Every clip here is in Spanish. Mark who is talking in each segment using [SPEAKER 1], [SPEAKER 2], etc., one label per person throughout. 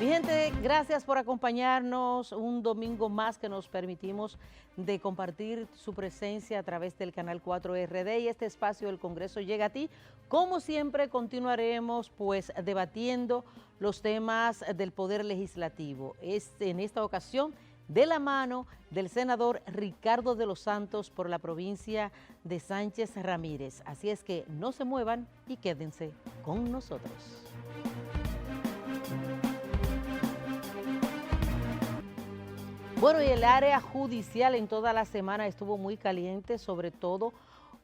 [SPEAKER 1] Mi gente, gracias por acompañarnos un domingo más que nos permitimos de compartir su presencia a través del canal 4RD y este espacio del Congreso llega a ti. Como siempre continuaremos pues debatiendo los temas del Poder Legislativo. En esta ocasión de la mano del senador Ricardo de los Santos por la provincia de Sánchez Ramírez. Así es que no se muevan y quédense con nosotros. Bueno, y el área judicial en toda la semana estuvo muy caliente, sobre todo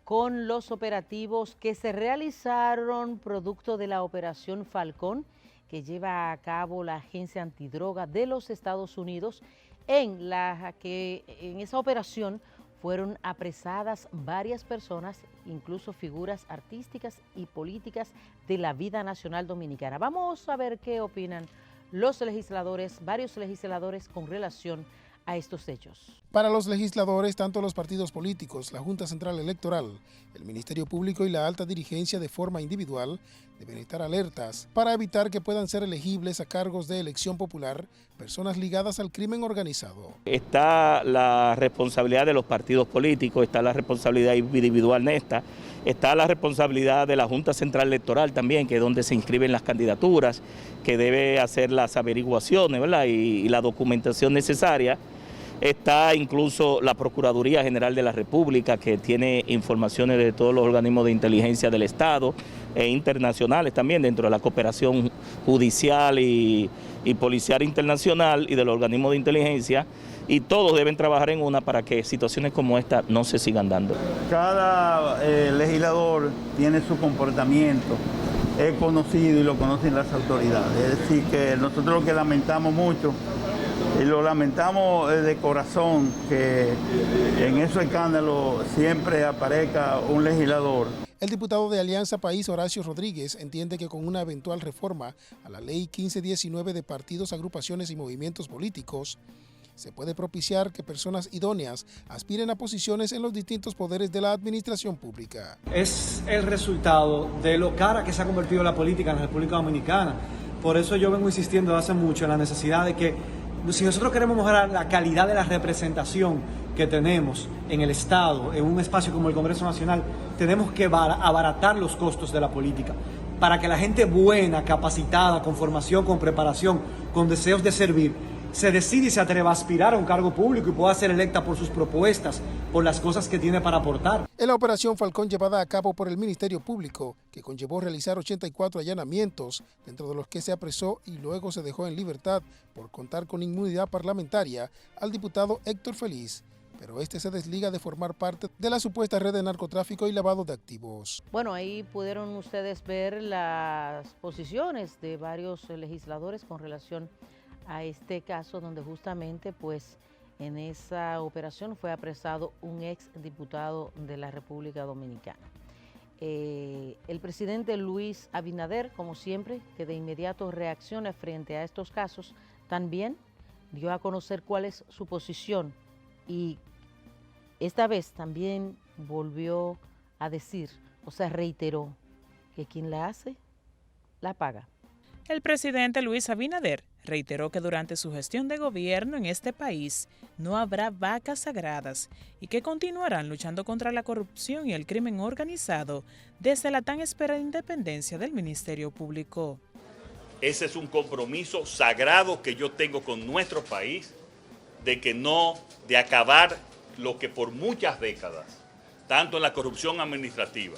[SPEAKER 1] con los operativos que se realizaron producto de la Operación Falcón, que lleva a cabo la Agencia Antidroga de los Estados Unidos, en esa operación fueron apresadas varias personas, incluso figuras artísticas y políticas de la vida nacional dominicana. Vamos a ver qué opinan los legisladores, varios legisladores con relación a estos hechos.
[SPEAKER 2] Para los legisladores, tanto los partidos políticos, la Junta Central Electoral, el Ministerio Público y la alta dirigencia de forma individual deben estar alertas para evitar que puedan ser elegibles a cargos de elección popular personas ligadas al crimen organizado.
[SPEAKER 3] Está la responsabilidad de los partidos políticos, está la responsabilidad individual en esta, está la responsabilidad de la Junta Central Electoral también, que es donde se inscriben las candidaturas, que debe hacer las averiguaciones, ¿verdad? y la documentación necesaria. Está incluso la Procuraduría General de la República, que tiene informaciones de todos los organismos de inteligencia del Estado e internacionales también, dentro de la cooperación judicial y policial internacional y de los organismos de inteligencia, y todos deben trabajar en una para que situaciones como esta no se sigan dando.
[SPEAKER 4] Cada legislador tiene su comportamiento, es conocido y lo conocen las autoridades. Es decir, que nosotros lo que lamentamos mucho, y lo lamentamos de corazón, que en esos escándalos siempre aparezca un legislador.
[SPEAKER 2] El diputado de Alianza País, Horacio Rodríguez, entiende que con una eventual reforma a la Ley 1519 de partidos, agrupaciones y movimientos políticos, se puede propiciar que personas idóneas aspiren a posiciones en los distintos poderes de la administración pública.
[SPEAKER 5] Es el resultado de lo cara que se ha convertido la política en la República Dominicana. Por eso yo vengo insistiendo hace mucho en la necesidad de que, si nosotros queremos mejorar la calidad de la representación que tenemos en el Estado, en un espacio como el Congreso Nacional, tenemos que abaratar los costos de la política para que la gente buena, capacitada, con formación, con preparación, con deseos de servir, se decide y se atreva a aspirar a un cargo público y pueda ser electa por sus propuestas, por las cosas que tiene para aportar.
[SPEAKER 2] En la Operación Falcón llevada a cabo por el Ministerio Público, que conllevó realizar 84 allanamientos, dentro de los que se apresó y luego se dejó en libertad por contar con inmunidad parlamentaria al diputado Héctor Feliz, pero este se desliga de formar parte de la supuesta red de narcotráfico y lavado de activos.
[SPEAKER 1] Bueno, ahí pudieron ustedes ver las posiciones de varios legisladores con relación a este caso, donde justamente pues en esa operación fue apresado un ex diputado de la República Dominicana. El presidente Luis Abinader, como siempre, que de inmediato reacciona frente a estos casos, también dio a conocer cuál es su posición y esta vez también volvió a decir, o sea, reiteró que quien la hace, la paga.
[SPEAKER 6] El presidente Luis Abinader reiteró que durante su gestión de gobierno en este país no habrá vacas sagradas y que continuarán luchando contra la corrupción y el crimen organizado desde la tan esperada independencia del Ministerio Público.
[SPEAKER 7] Ese es un compromiso sagrado que yo tengo con nuestro país, de acabar lo que por muchas décadas, tanto en la corrupción administrativa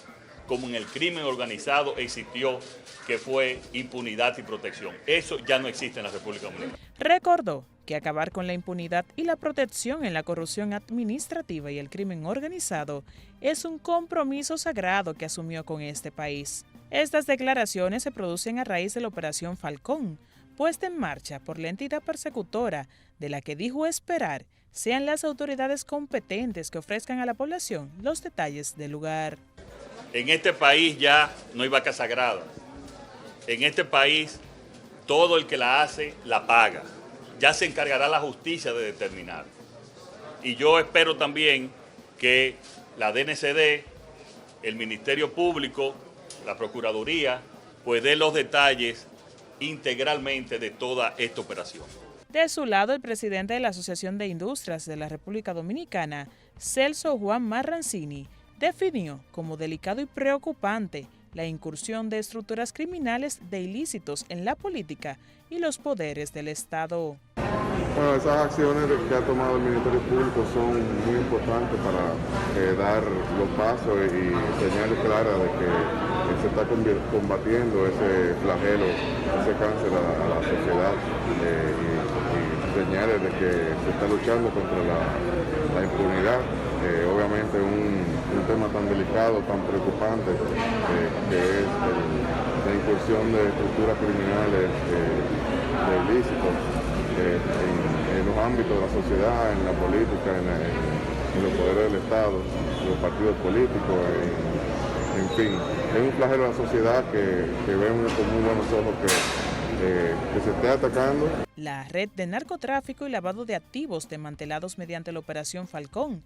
[SPEAKER 7] como en el crimen organizado existió, que fue impunidad y protección. Eso ya no existe en la República Dominicana.
[SPEAKER 6] Recordó que acabar con la impunidad y la protección en la corrupción administrativa y el crimen organizado es un compromiso sagrado que asumió con este país. Estas declaraciones se producen a raíz de la Operación Falcón, puesta en marcha por la entidad persecutora, de la que dijo esperar sean las autoridades competentes que ofrezcan a la población los detalles del lugar.
[SPEAKER 7] En este país ya no hay vaca sagrada. En este país todo el que la hace la paga. Ya se encargará la justicia de determinar. Y yo espero también que la DNCD, el Ministerio Público, la Procuraduría, pues dé los detalles integralmente de toda esta operación.
[SPEAKER 6] De su lado, el presidente de la Asociación de Industrias de la República Dominicana, Celso Juan Marrancini, definió como delicado y preocupante la incursión de estructuras criminales de ilícitos en la política y los poderes del Estado.
[SPEAKER 8] Bueno, esas acciones que ha tomado el Ministerio Público son muy importantes para dar los pasos y señales claras de que se está combatiendo ese flagelo, ese cáncer a la sociedad y señales de que se está luchando contra la impunidad. Obviamente un tema tan delicado, tan preocupante, que es la incursión de estructuras criminales de ilícitos en los ámbitos de la sociedad, en la política, en los poderes del Estado, en los partidos políticos, en fin. Es un flagelo de la sociedad que vemos con muy buenos ojos que se esté atacando.
[SPEAKER 6] La red de narcotráfico y lavado de activos desmantelados mediante la Operación Falcón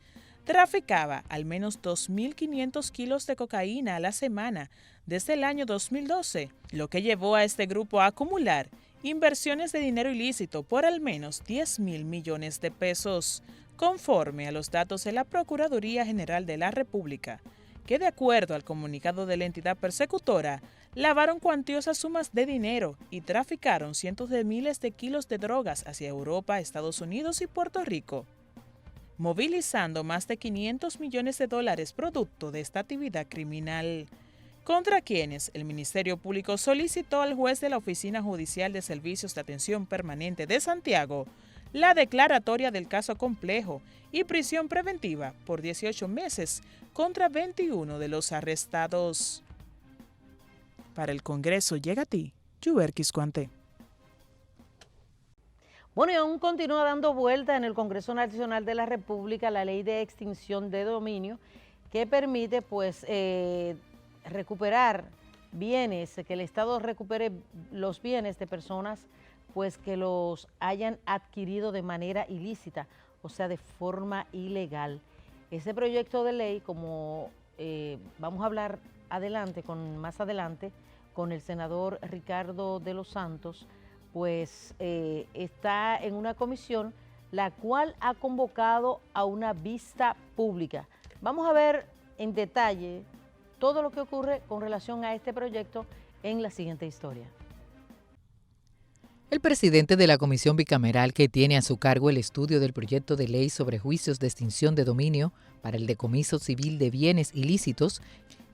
[SPEAKER 6] traficaba al menos 2.500 kilos de cocaína a la semana desde el año 2012, lo que llevó a este grupo a acumular inversiones de dinero ilícito por al menos 10.000 millones de pesos, conforme a los datos de la Procuraduría General de la República, que de acuerdo al comunicado de la entidad persecutora, lavaron cuantiosas sumas de dinero y traficaron cientos de miles de kilos de drogas hacia Europa, Estados Unidos y Puerto Rico, movilizando más de 500 millones de dólares producto de esta actividad criminal, contra quienes el Ministerio Público solicitó al juez de la Oficina Judicial de Servicios de Atención Permanente de Santiago la declaratoria del caso complejo y prisión preventiva por 18 meses contra 21 de los arrestados. Para el Congreso llega a ti, Yuberquis Cuante.
[SPEAKER 1] Bueno, y aún continúa dando vuelta en el Congreso Nacional de la República la ley de extinción de dominio que permite pues recuperar bienes, que el Estado recupere los bienes de personas pues que los hayan adquirido de manera ilícita, o sea, de forma ilegal. Ese proyecto de ley, como vamos a hablar más adelante con el senador Ricardo de los Santos, pues está en una comisión la cual ha convocado a una vista pública. Vamos a ver en detalle todo lo que ocurre con relación a este proyecto en la siguiente historia.
[SPEAKER 9] El presidente de la comisión bicameral que tiene a su cargo el estudio del proyecto de ley sobre juicios de extinción de dominio para el decomiso civil de bienes ilícitos,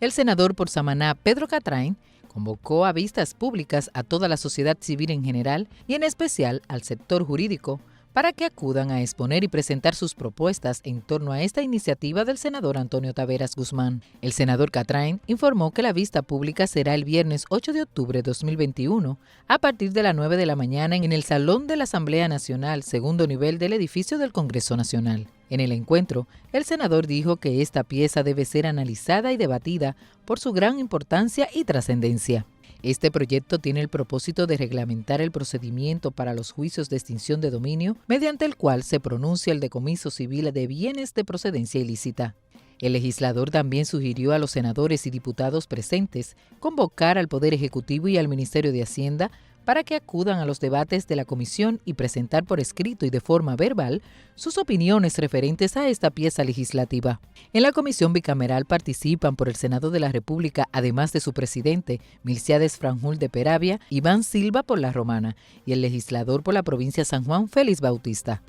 [SPEAKER 9] el senador por Samaná, Pedro Catrain, convocó a vistas públicas a toda la sociedad civil en general y en especial al sector jurídico para que acudan a exponer y presentar sus propuestas en torno a esta iniciativa del senador Antonio Taveras Guzmán. El senador Catrain informó que la vista pública será el viernes 8 de octubre de 2021 a partir de las 9 de la mañana en el Salón de la Asamblea Nacional, segundo nivel del edificio del Congreso Nacional. En el encuentro, el senador dijo que esta pieza debe ser analizada y debatida por su gran importancia y trascendencia. Este proyecto tiene el propósito de reglamentar el procedimiento para los juicios de extinción de dominio, mediante el cual se pronuncia el decomiso civil de bienes de procedencia ilícita. El legislador también sugirió a los senadores y diputados presentes convocar al Poder Ejecutivo y al Ministerio de Hacienda para que acudan a los debates de la comisión y presentar por escrito y de forma verbal sus opiniones referentes a esta pieza legislativa. En la comisión bicameral participan por el Senado de la República, además de su presidente, Milciades Franjul de Peravia, Iván Silva por La Romana, y el legislador por la provincia de San Juan, Félix Bautista.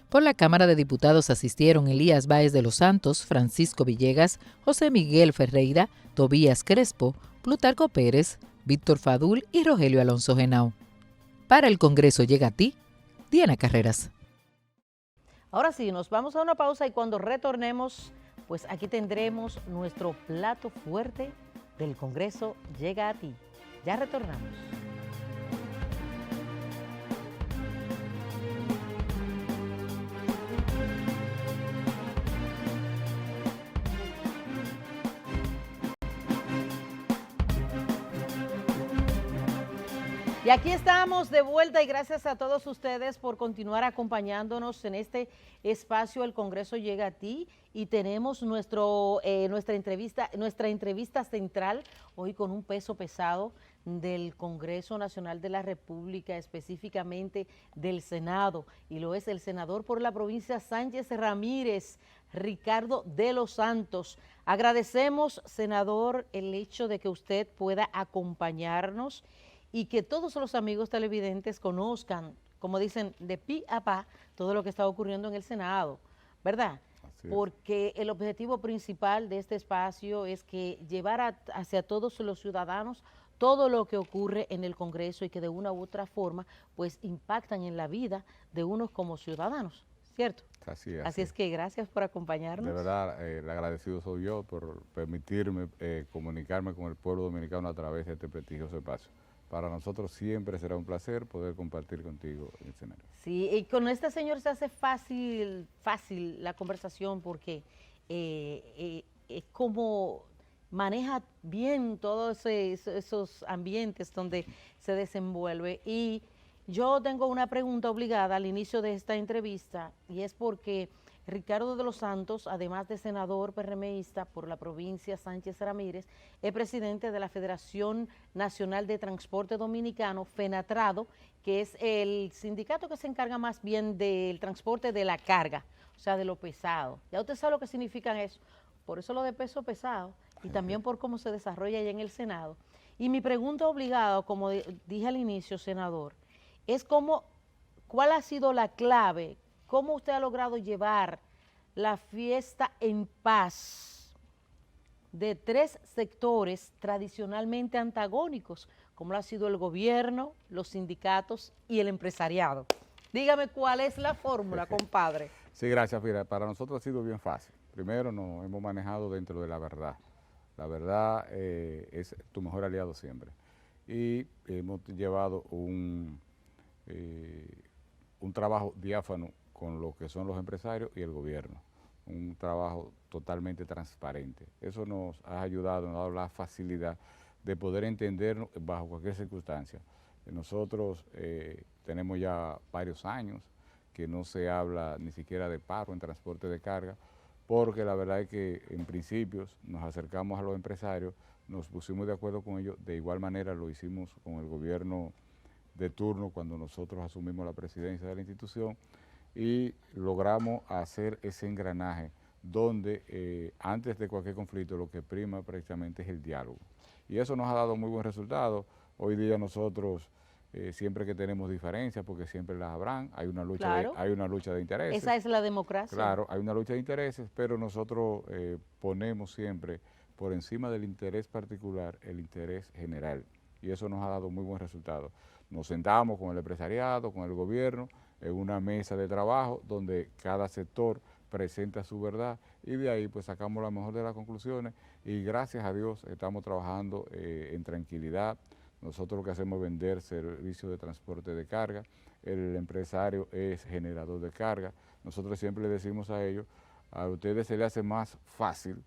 [SPEAKER 9] Por la Cámara de Diputados asistieron Elías Báez de los Santos, Francisco Villegas, José Miguel Ferreira, Tobías Crespo, Plutarco Pérez, Víctor Fadul y Rogelio Alonso Genao. Para el Congreso llega a ti, Diana Carreras.
[SPEAKER 1] Ahora sí, nos vamos a una pausa y cuando retornemos, pues aquí tendremos nuestro plato fuerte del Congreso llega a ti. Ya retornamos. Y aquí estamos de vuelta y gracias a todos ustedes por continuar acompañándonos en este espacio El Congreso llega a ti y tenemos nuestra entrevista central hoy con un peso pesado. del Congreso Nacional de la República, específicamente del Senado, y lo es el senador por la provincia Sánchez Ramírez, Ricardo de los Santos. Agradecemos, senador, el hecho de que usted pueda acompañarnos y que todos los amigos televidentes conozcan, como dicen, de pi a pa, todo lo que está ocurriendo en el Senado, ¿verdad? Porque el objetivo principal de este espacio es que llevar hacia todos los ciudadanos todo lo que ocurre en el Congreso y que de una u otra forma pues impactan en la vida de unos como ciudadanos, ¿cierto? Así es que gracias por acompañarnos.
[SPEAKER 10] De verdad, el agradecido soy yo por permitirme comunicarme con el pueblo dominicano a través de este prestigioso espacio. Para nosotros siempre será un placer poder compartir contigo el escenario.
[SPEAKER 1] Sí, y con este señor se hace fácil la conversación porque es como maneja bien todos esos ambientes donde se desenvuelve. Y yo tengo una pregunta obligada al inicio de esta entrevista, y es porque Ricardo de los Santos, además de senador PRMista por la provincia Sánchez Ramírez, es presidente de la Federación Nacional de Transporte Dominicano, FENATRADO, que es el sindicato que se encarga más bien del transporte de la carga, o sea, de lo pesado. Ya usted sabe lo que significa eso, por eso lo de peso pesado, y también por cómo se desarrolla allá en el Senado. Y mi pregunta obligada, como dije al inicio, senador, es ¿cuál ha sido la clave? ¿Cómo usted ha logrado llevar la fiesta en paz de tres sectores tradicionalmente antagónicos, como lo ha sido el gobierno, los sindicatos y el empresariado? Dígame cuál es la fórmula, compadre.
[SPEAKER 10] Sí, gracias. Mira, para nosotros ha sido bien fácil. Primero nos hemos manejado dentro de la verdad. La verdad es tu mejor aliado siempre. Y hemos llevado un trabajo diáfano con lo que son los empresarios y el gobierno. Un trabajo totalmente transparente. Eso nos ha ayudado, nos ha dado la facilidad de poder entendernos bajo cualquier circunstancia. Nosotros tenemos ya varios años que no se habla ni siquiera de paro en transporte de carga, porque la verdad es que en principios nos acercamos a los empresarios, nos pusimos de acuerdo con ellos, de igual manera lo hicimos con el gobierno de turno cuando nosotros asumimos la presidencia de la institución, y logramos hacer ese engranaje donde antes de cualquier conflicto lo que prima precisamente es el diálogo. Y eso nos ha dado muy buen resultado. Hoy día nosotros siempre que tenemos diferencias, porque siempre las habrán, hay una lucha, claro, hay una lucha de intereses.
[SPEAKER 1] Esa es la democracia.
[SPEAKER 10] Claro, hay una lucha de intereses, pero nosotros ponemos siempre por encima del interés particular el interés general. Y eso nos ha dado muy buen resultado. Nos sentamos con el empresariado, con el gobierno, en una mesa de trabajo donde cada sector presenta su verdad, y de ahí pues sacamos la mejor de las conclusiones, y gracias a Dios estamos trabajando en tranquilidad. Nosotros lo que hacemos es vender servicios de transporte de carga, el empresario es generador de carga. Nosotros siempre le decimos a ellos, a ustedes se les hace más fácil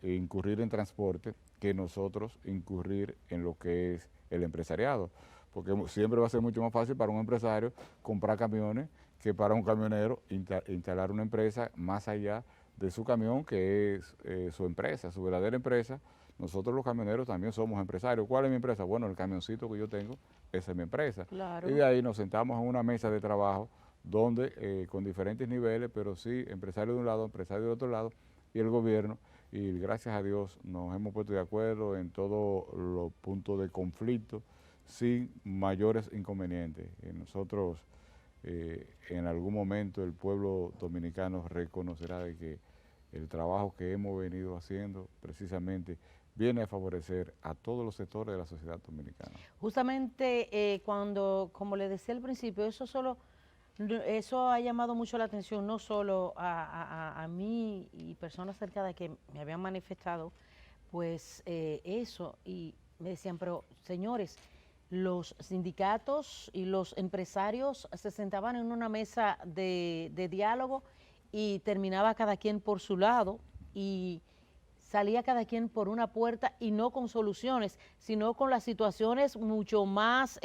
[SPEAKER 10] incurrir en transporte que nosotros incurrir en lo que es el empresariado, porque siempre va a ser mucho más fácil para un empresario comprar camiones que para un camionero instalar una empresa más allá de su camión, que es su empresa, su verdadera empresa. Nosotros los camioneros también somos empresarios. ¿Cuál es mi empresa? Bueno, el camioncito que yo tengo, esa es mi empresa.
[SPEAKER 1] Claro.
[SPEAKER 10] Y de ahí nos sentamos en una mesa de trabajo donde con diferentes niveles, pero sí, empresario de un lado, empresario de otro lado, y el gobierno, y gracias a Dios nos hemos puesto de acuerdo en todos los puntos de conflicto sin mayores inconvenientes. Nosotros en algún momento el pueblo dominicano reconocerá de que el trabajo que hemos venido haciendo precisamente viene a favorecer a todos los sectores de la sociedad dominicana.
[SPEAKER 1] Justamente cuando, como le decía al principio, eso ha llamado mucho la atención, no solo a mí y personas cercanas que me habían manifestado, pues eso, y me decían, pero señores, los sindicatos y los empresarios se sentaban en una mesa de diálogo y terminaba cada quien por su lado, y salía cada quien por una puerta y no con soluciones, sino con las situaciones mucho más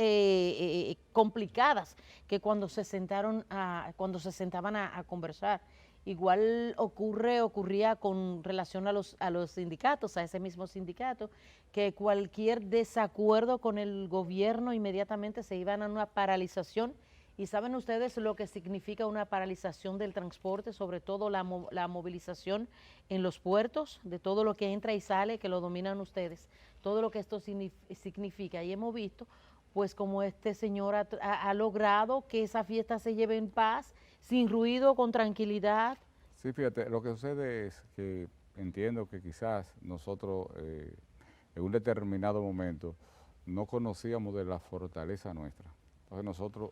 [SPEAKER 1] complicadas que cuando se sentaban a conversar. Igual ocurría con relación a los sindicatos, a ese mismo sindicato, que cualquier desacuerdo con el gobierno inmediatamente se iban a una paralización. ¿Y saben ustedes lo que significa una paralización del transporte, sobre todo la movilización en los puertos, de todo lo que entra y sale, que lo dominan ustedes? Todo lo que esto significa. Y hemos visto, pues, como este señor ha logrado que esa fiesta se lleve en paz, sin ruido, con tranquilidad.
[SPEAKER 10] Sí, fíjate, lo que sucede es que entiendo que quizás nosotros en un determinado momento no conocíamos de la fortaleza nuestra. Entonces nosotros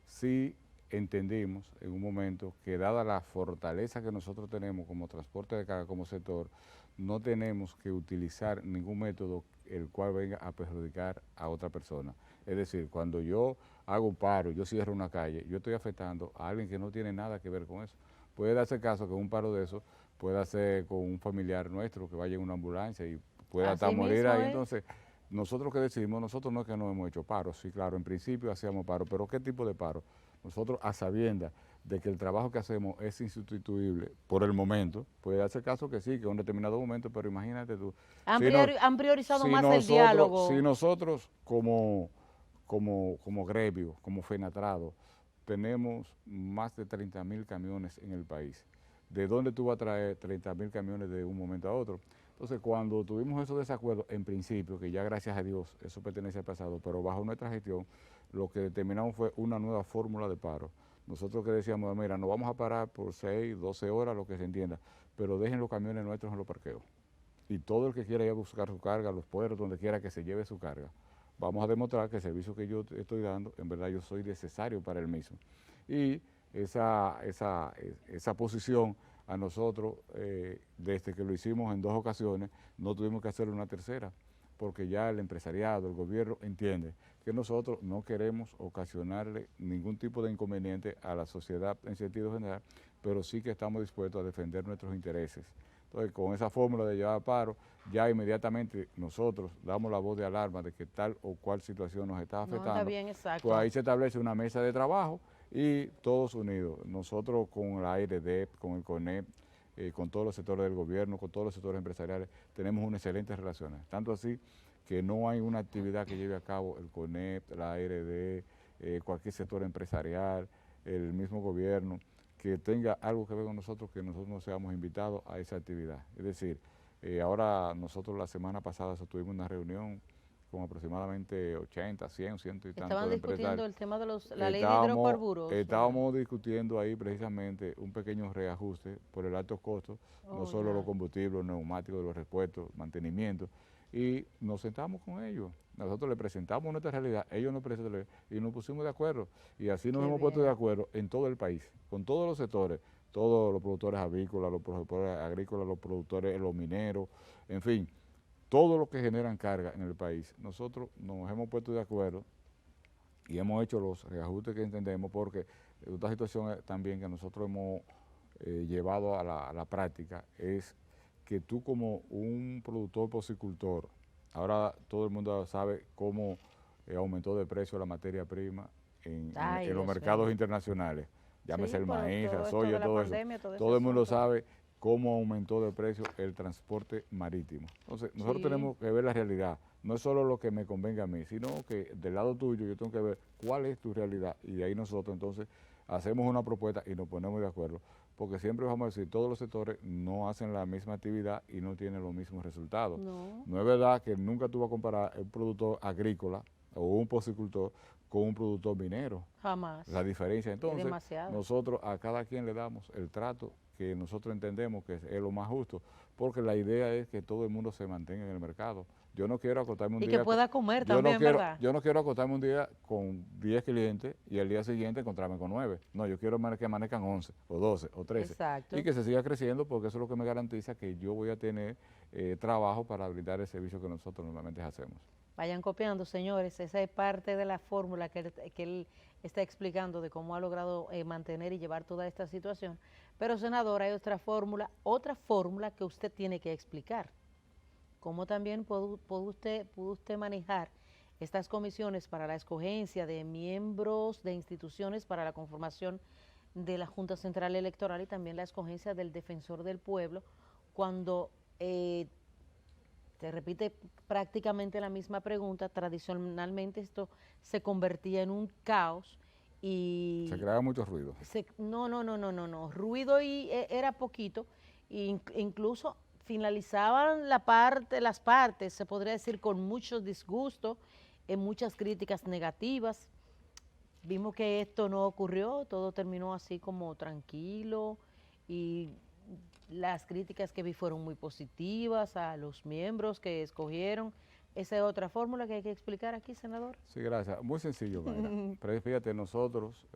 [SPEAKER 10] sí entendimos en un momento que dada la fortaleza que nosotros tenemos como transporte de carga, como sector, no tenemos que utilizar ningún método el cual venga a perjudicar a otra persona. Es decir, cuando yo hago un paro, yo cierro una calle, yo estoy afectando a alguien que no tiene nada que ver con eso. Puede darse caso que un paro de eso pueda ser con un familiar nuestro que vaya en una ambulancia y pueda hasta morir ahí. Entonces, nosotros que decidimos, nosotros no es que no hemos hecho paro, sí, claro, en principio hacíamos paro, pero ¿qué tipo de paro? Nosotros, a sabiendas de que el trabajo que hacemos es insustituible por el momento, puede darse caso que sí, que en un determinado momento, pero imagínate tú.
[SPEAKER 1] Han priorizado más el diálogo.
[SPEAKER 10] Si nosotros como gremio, como FENATRADO, tenemos más de 30.000 camiones en el país, ¿de dónde tú vas a traer 30.000 camiones de un momento a otro? Entonces, cuando tuvimos esos desacuerdos, en principio, que ya gracias a Dios eso pertenece al pasado, pero bajo nuestra gestión, lo que determinamos fue una nueva fórmula de paro. Nosotros que decíamos, mira, nos vamos a parar por 6, 12 horas, lo que se entienda, pero dejen los camiones nuestros en los parqueos. Y todo el que quiera ir a buscar su carga, los puertos, donde quiera que se lleve su carga. Vamos a demostrar que el servicio que yo estoy dando, en verdad yo soy necesario para el mismo. Y esa posición a nosotros, desde que lo hicimos en 2 ocasiones, no tuvimos que hacerlo una tercera, porque ya el empresariado, el gobierno entiende que nosotros no queremos ocasionarle ningún tipo de inconveniente a la sociedad en sentido general, pero sí que estamos dispuestos a defender nuestros intereses. Entonces, con esa fórmula de llevar a paro, ya inmediatamente nosotros damos la voz de alarma de que tal o cual situación nos está afectando.
[SPEAKER 1] No, está bien, exacto.
[SPEAKER 10] Pues ahí se establece una mesa de trabajo y todos unidos. Nosotros con la ARD, con el CONEP, con todos los sectores del gobierno, con todos los sectores empresariales, tenemos unas excelentes relaciones. Tanto así que no hay una actividad que lleve a cabo el CONEP, la ARD, cualquier sector empresarial, el mismo gobierno, que tenga algo que ver con nosotros, que nosotros no seamos invitados a esa actividad. Es decir, ahora nosotros la semana pasada tuvimos una reunión con aproximadamente 80, 100, 100 y tantos empresarios.
[SPEAKER 1] ¿Estaban discutiendo el tema de la ley de hidrocarburos?
[SPEAKER 10] Estábamos discutiendo ahí precisamente un pequeño reajuste por el alto costo, no solo los combustibles, los neumáticos, los repuestos, mantenimiento, y nos sentamos con ellos. Nosotros les presentamos nuestra realidad, ellos nos presentaron y nos pusimos de acuerdo. Y así nos hemos puesto de acuerdo en todo el país, con todos los sectores, todos los productores avícolas, los productores agrícolas, los productores, los mineros, en fin, todos los que generan carga en el país. Nosotros nos hemos puesto de acuerdo y hemos hecho los reajustes que entendemos, porque otra situación también que nosotros hemos llevado a la práctica es que tú, como un productor porcicultor, ahora todo el mundo sabe cómo aumentó de precio la materia prima en los mercados internacionales. Llámese el maíz, la soya, todo eso. Todo el mundo sabe cómo aumentó de precio el transporte marítimo. Entonces, nosotros tenemos que ver la realidad. No es solo lo que me convenga a mí, sino que del lado tuyo yo tengo que ver cuál es tu realidad, y de ahí nosotros entonces hacemos una propuesta y nos ponemos de acuerdo, porque siempre vamos a decir, todos los sectores no hacen la misma actividad y no tienen los mismos resultados. No es verdad que nunca tú vas a comparar un productor agrícola o un porcicultor con un productor minero.
[SPEAKER 1] Jamás.
[SPEAKER 10] La diferencia. Entonces, nosotros a cada quien le damos el trato que nosotros entendemos que es lo más justo, porque la idea es que todo el mundo se mantenga en el mercado. Yo no quiero acotarme un día...
[SPEAKER 1] Y que pueda comer también, ¿verdad?
[SPEAKER 10] Yo no quiero acotarme un día con 10 clientes y el día siguiente encontrarme con 9. No, yo quiero que amanezcan 11 o 12 o 13.
[SPEAKER 1] Exacto.
[SPEAKER 10] Y que se siga creciendo, porque eso es lo que me garantiza que yo voy a tener trabajo para brindar el servicio que nosotros normalmente hacemos.
[SPEAKER 1] Vayan copiando, señores, esa es parte de la fórmula que está explicando de cómo ha logrado mantener y llevar toda esta situación. Pero, senadora, hay otra fórmula que usted tiene que explicar. ¿Cómo también pudo usted manejar estas comisiones para la escogencia de miembros de instituciones para la conformación de la Junta Central Electoral y también la escogencia del Defensor del Pueblo, cuando se repite prácticamente la misma pregunta? Tradicionalmente esto se convertía en un caos y...
[SPEAKER 10] Se creaba mucho ruido.
[SPEAKER 1] No, ruido era poquito, incluso finalizaban las partes, se podría decir, con mucho disgusto, muchas críticas negativas. Vimos que esto no ocurrió, todo terminó así como tranquilo y las críticas que vi fueron muy positivas a los miembros que escogieron. Esa es otra fórmula que hay que explicar aquí, senador.
[SPEAKER 10] Sí, gracias. Muy sencillo, Mayra. Pero fíjate, nosotros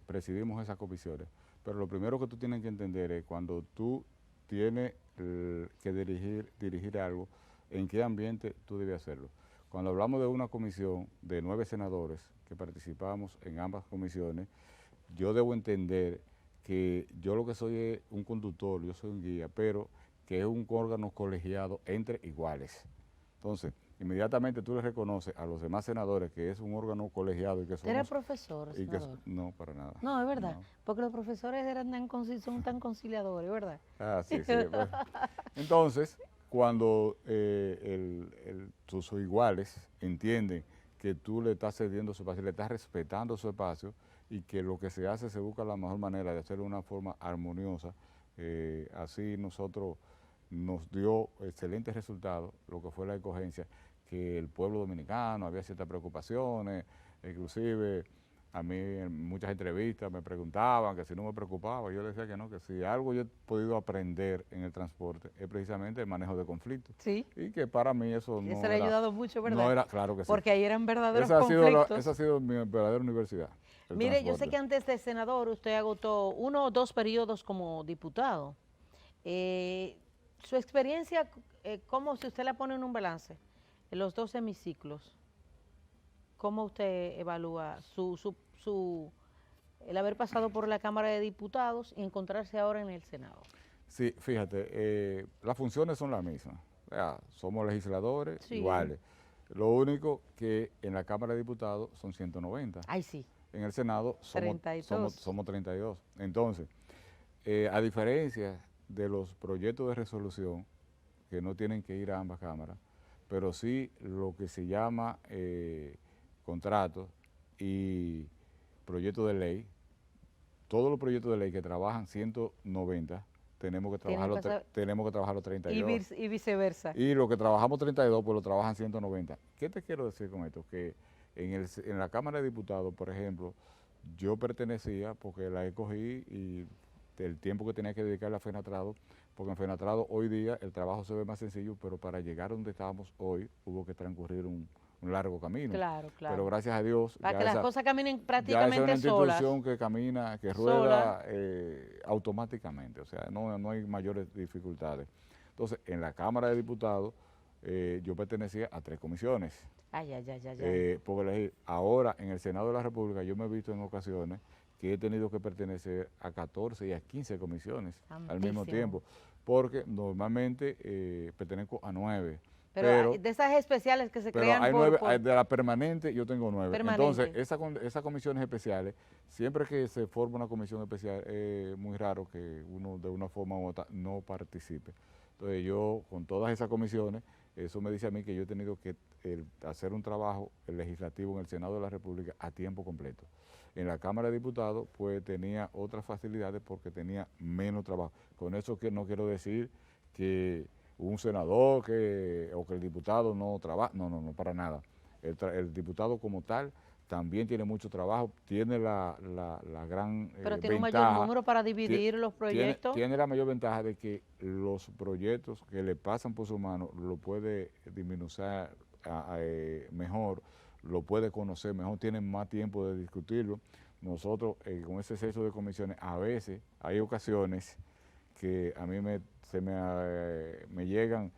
[SPEAKER 10] presidimos esas comisiones, pero lo primero que tú tienes que entender es cuando tú tienes que dirigir algo, en qué ambiente tú debes hacerlo. Cuando hablamos de una comisión de 9 senadores que participamos en ambas comisiones, yo debo entender que yo lo que soy es un conductor, yo soy un guía, pero que es un órgano colegiado entre iguales. Entonces, inmediatamente tú le reconoces a los demás senadores que es un órgano colegiado y que somos...
[SPEAKER 1] ¿Eres profesor, senador?
[SPEAKER 10] No, para nada.
[SPEAKER 1] No, es verdad,
[SPEAKER 10] no.
[SPEAKER 1] Porque los profesores son tan conciliadores, ¿verdad?
[SPEAKER 10] Ah, sí. Pues. Entonces, cuando tus iguales entienden que tú le estás cediendo su espacio, le estás respetando su espacio y que lo que se hace se busca la mejor manera de hacerlo de una forma armoniosa, así nosotros nos dio excelentes resultados, lo que fue la escogencia, que el pueblo dominicano había ciertas preocupaciones, inclusive a mí en muchas entrevistas me preguntaban que si no me preocupaba, yo decía que no, que si algo yo he podido aprender en el transporte es precisamente el manejo de conflictos.
[SPEAKER 1] Sí.
[SPEAKER 10] Y que para mí eso no
[SPEAKER 1] le ha ayudado mucho, ¿verdad?
[SPEAKER 10] No era, claro que sí.
[SPEAKER 1] Porque ahí eran verdaderos conflictos.
[SPEAKER 10] Esa ha sido mi verdadera universidad.
[SPEAKER 1] Mire, transporte. Yo sé que antes de senador usted agotó 1 o 2 periodos como diputado. Su experiencia, ¿cómo, si usted la pone en un balance, en los 2 hemiciclos, cómo usted evalúa el haber pasado por la Cámara de Diputados y encontrarse ahora en el Senado?
[SPEAKER 10] Sí, fíjate, las funciones son las mismas. O sea, somos legisladores iguales. Lo único que en la Cámara de Diputados son 190.
[SPEAKER 1] Ay, sí.
[SPEAKER 10] En el Senado somos 32. Entonces, a diferencia de los proyectos de resolución, que no tienen que ir a ambas cámaras, pero sí lo que se llama contratos y proyectos de ley, todos los proyectos de ley que trabajan 190, tenemos que trabajar los 32.
[SPEAKER 1] Y viceversa.
[SPEAKER 10] Y lo que trabajamos 32, pues lo trabajan 190. ¿Qué te quiero decir con esto? Que en la Cámara de Diputados, por ejemplo, yo pertenecía, porque la escogí y el tiempo que tenía que dedicarle a Fenatrado, porque en Fenatrado hoy día el trabajo se ve más sencillo, pero para llegar a donde estábamos hoy hubo que transcurrir un largo camino.
[SPEAKER 1] Claro.
[SPEAKER 10] Pero gracias a Dios.
[SPEAKER 1] Para que las cosas caminen prácticamente solas.
[SPEAKER 10] Ya es una institución que camina, que rueda automáticamente, o sea, no hay mayores dificultades. Entonces, en la Cámara de Diputados, yo pertenecía a 3 comisiones. Porque ahora en el Senado de la República yo me he visto en ocasiones que he tenido que pertenecer a 14 y a 15 comisiones al mismo tiempo, porque normalmente pertenezco a 9.
[SPEAKER 1] Pero de esas especiales que se crean
[SPEAKER 10] hay 9, de la permanente yo tengo 9.
[SPEAKER 1] Permanente.
[SPEAKER 10] Entonces, esas comisiones especiales, siempre que se forma una comisión especial, es muy raro que uno de una forma u otra no participe. Entonces yo, con todas esas comisiones, eso me dice a mí que yo he tenido que hacer un trabajo legislativo en el Senado de la República a tiempo completo. En la Cámara de Diputados, pues tenía otras facilidades porque tenía menos trabajo. Con eso que no quiero decir que un senador o que el diputado no trabaja, no, para nada. El diputado como tal también tiene mucho trabajo, tiene la gran
[SPEAKER 1] Pero tiene
[SPEAKER 10] ventaja,
[SPEAKER 1] un mayor número para dividir los proyectos.
[SPEAKER 10] Tiene la mayor ventaja de que los proyectos que le pasan por su mano lo puede disminuir mejor, lo puede conocer mejor, tiene más tiempo de discutirlo. Nosotros con ese exceso de comisiones, a veces hay ocasiones que a mí me llegan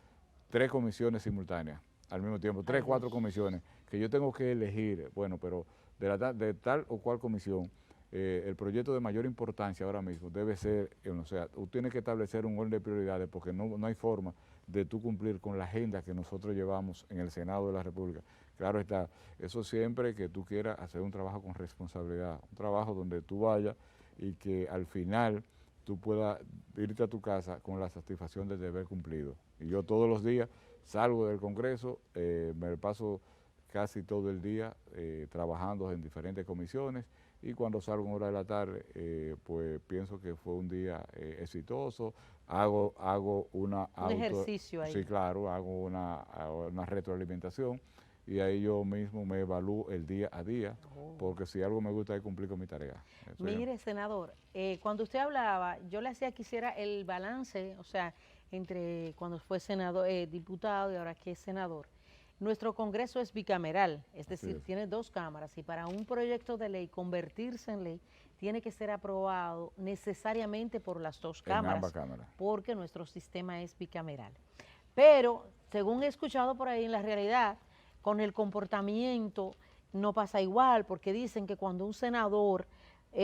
[SPEAKER 10] 3 comisiones simultáneas al mismo tiempo, 3, 4 comisiones, que yo tengo que elegir, bueno, pero de tal o cual comisión, el proyecto de mayor importancia ahora mismo debe ser, o sea, tú tienes que establecer un orden de prioridades porque no hay forma de tú cumplir con la agenda que nosotros llevamos en el Senado de la República. Claro está, eso siempre que tú quieras hacer un trabajo con responsabilidad, un trabajo donde tú vayas y que al final tú puedas irte a tu casa con la satisfacción del deber cumplido. Y yo todos los días salgo del Congreso, me paso casi todo el día trabajando en diferentes comisiones, y cuando salgo en hora de la tarde, pues pienso que fue un día exitoso, hago un
[SPEAKER 1] ejercicio ahí.
[SPEAKER 10] Sí, claro, hago una retroalimentación, y ahí yo mismo me evalúo el día a día, porque si algo me gusta es cumplir con mi tarea.
[SPEAKER 1] Mire, senador, cuando usted hablaba, yo le hacía que hiciera el balance, o sea, entre cuando fue senador, diputado y ahora que es senador. Nuestro Congreso es bicameral, es decir, tiene 2 cámaras, y para un proyecto de ley convertirse en ley tiene que ser aprobado necesariamente por las 2 cámaras,
[SPEAKER 10] en ambas cámaras,
[SPEAKER 1] porque nuestro sistema es bicameral. Pero, según he escuchado por ahí, en la realidad, con el comportamiento no pasa igual, porque dicen que cuando un senador,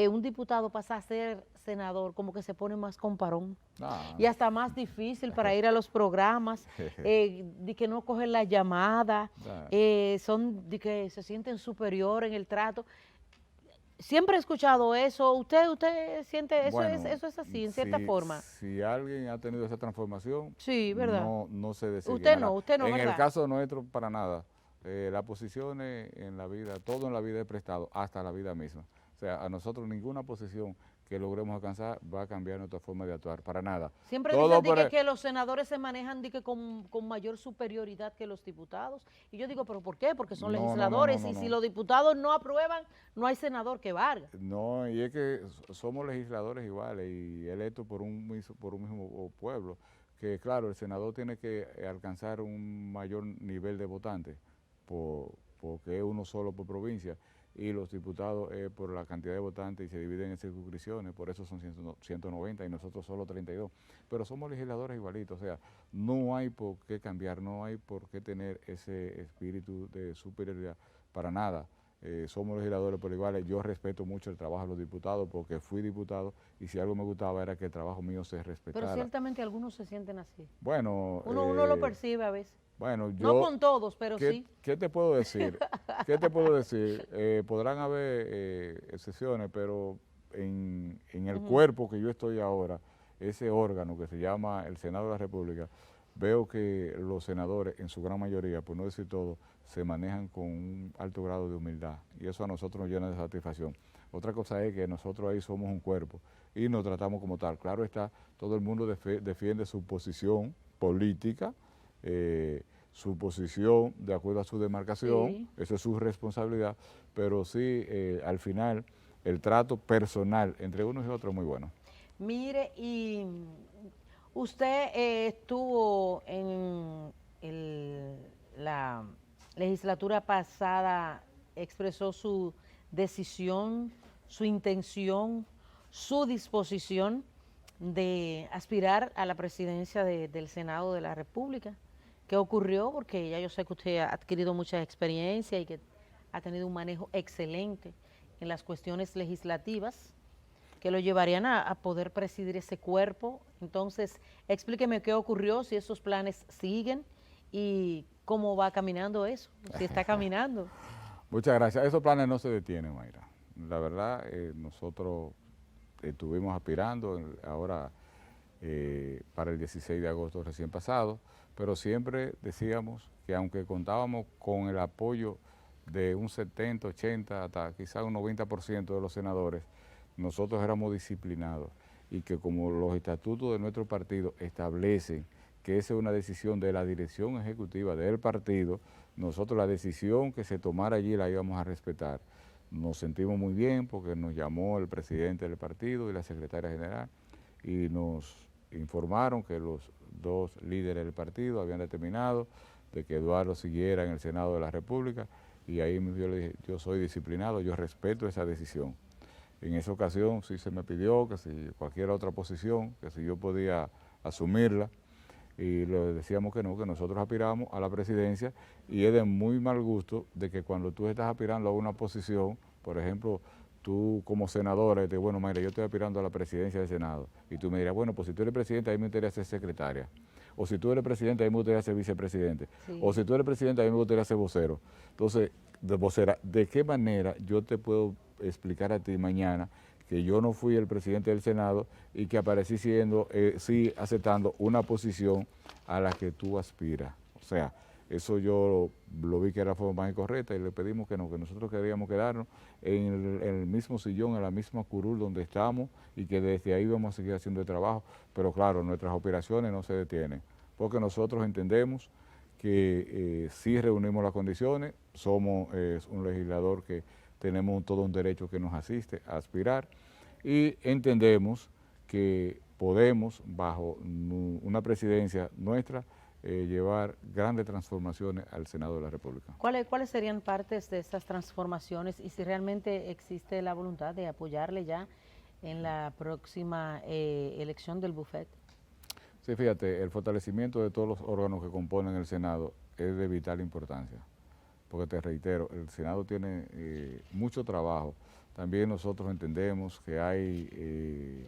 [SPEAKER 1] un diputado pasa a ser senador, como que se pone más comparón y hasta más difícil para ir a los programas, de que no cogen la llamada, son de que se sienten superior en el trato. Siempre he escuchado eso. ¿Usted siente eso? Bueno, eso es así, en cierta forma.
[SPEAKER 10] Si alguien ha tenido esa transformación,
[SPEAKER 1] sí, ¿verdad?
[SPEAKER 10] No se decide.
[SPEAKER 1] Usted no,
[SPEAKER 10] en
[SPEAKER 1] ¿verdad?
[SPEAKER 10] el caso nuestro, para nada. Las posiciones en la vida, todo en la vida es prestado, hasta la vida misma. O sea, a nosotros ninguna posición que logremos alcanzar va a cambiar nuestra forma de actuar, para nada.
[SPEAKER 1] Siempre dicen que los senadores se manejan con mayor superioridad que los diputados. Y yo digo, ¿pero por qué? Porque son legisladores, y si los diputados no aprueban, no hay senador que valga.
[SPEAKER 10] No, y es que somos legisladores iguales y electos por un mismo pueblo, que claro, el senador tiene que alcanzar un mayor nivel de votantes, porque es uno solo por provincia, y los diputados por la cantidad de votantes y se dividen en circunscripciones, por eso son 190 y nosotros solo 32. Pero somos legisladores igualitos, o sea, no hay por qué cambiar, no hay por qué tener ese espíritu de superioridad para nada. Somos legisladores por iguales. Yo respeto mucho el trabajo de los diputados porque fui diputado y si algo me gustaba era que el trabajo mío se respetara.
[SPEAKER 1] Pero ciertamente algunos se sienten así.
[SPEAKER 10] Bueno,
[SPEAKER 1] uno lo percibe a veces.
[SPEAKER 10] Bueno,
[SPEAKER 1] no con todos, pero sí.
[SPEAKER 10] ¿Qué te puedo decir? ¿Qué te puedo decir? Podrán haber excepciones, pero en el cuerpo que yo estoy ahora, ese órgano que se llama el Senado de la República, veo que los senadores, en su gran mayoría, por no decir todo, se manejan con un alto grado de humildad y eso a nosotros nos llena de satisfacción. Otra cosa es que nosotros ahí somos un cuerpo y nos tratamos como tal. Claro está, todo el mundo defiende su posición política, su posición de acuerdo a su demarcación, esa es su responsabilidad, pero sí, al final, el trato personal entre unos y otros es muy bueno.
[SPEAKER 1] Mire, y usted estuvo en la legislatura pasada, expresó su decisión, su intención, su disposición de aspirar a la presidencia del Senado de la República. ¿Qué ocurrió? Porque ya yo sé que usted ha adquirido mucha experiencia y que ha tenido un manejo excelente en las cuestiones legislativas que lo llevarían a poder presidir ese cuerpo. Entonces, explíqueme qué ocurrió, si esos planes siguen y cómo va caminando eso, si está caminando.
[SPEAKER 10] Muchas gracias. Esos planes no se detienen, Mayra. La verdad, nosotros estuvimos aspirando ahora para el 16 de agosto recién pasado, pero siempre decíamos que aunque contábamos con el apoyo de un 70, 80, hasta quizás un 90% de los senadores, nosotros éramos disciplinados y que como los estatutos de nuestro partido establecen que esa es una decisión de la dirección ejecutiva del partido, nosotros la decisión que se tomara allí la íbamos a respetar. Nos sentimos muy bien porque nos llamó el presidente del partido y la secretaria general y nos informaron que los 2 líderes del partido habían determinado de que Eduardo siguiera en el Senado de la República y ahí yo le dije, yo soy disciplinado, yo respeto esa decisión. En esa ocasión sí se me pidió que si cualquier otra posición, que si yo podía asumirla, y le decíamos que no, que nosotros aspiramos a la presidencia, y es de muy mal gusto de que cuando tú estás aspirando a una posición, por ejemplo, tú como senadora, bueno, mira, yo estoy aspirando a la presidencia del Senado, y tú me dirás, bueno, pues si tú eres presidente, a mí me gustaría ser secretaria, o si tú eres presidente, a mí me gustaría ser vicepresidente, sí, o si tú eres presidente, a mí me gustaría ser vocero. Entonces, ¿de qué manera yo te puedo explicar a ti mañana que yo no fui el presidente del Senado y que aparecí siendo, sí, aceptando una posición a la que tú aspiras? O sea, eso yo lo vi que era la forma más incorrecta y le pedimos que no, que nosotros queríamos quedarnos en el mismo sillón, en la misma curul donde estamos, y que desde ahí vamos a seguir haciendo el trabajo. Pero claro, nuestras operaciones no se detienen, porque nosotros entendemos que sí reunimos las condiciones, somos un legislador que tenemos todo un derecho que nos asiste a aspirar, y entendemos que podemos, bajo una presidencia nuestra, llevar grandes transformaciones al Senado de la República.
[SPEAKER 1] ¿Cuáles serían partes de estas transformaciones y si realmente existe la voluntad de apoyarle ya en la próxima elección del bufete?
[SPEAKER 10] Sí, fíjate, el fortalecimiento de todos los órganos que componen el Senado es de vital importancia, porque te reitero, el Senado tiene mucho trabajo. También nosotros entendemos que hay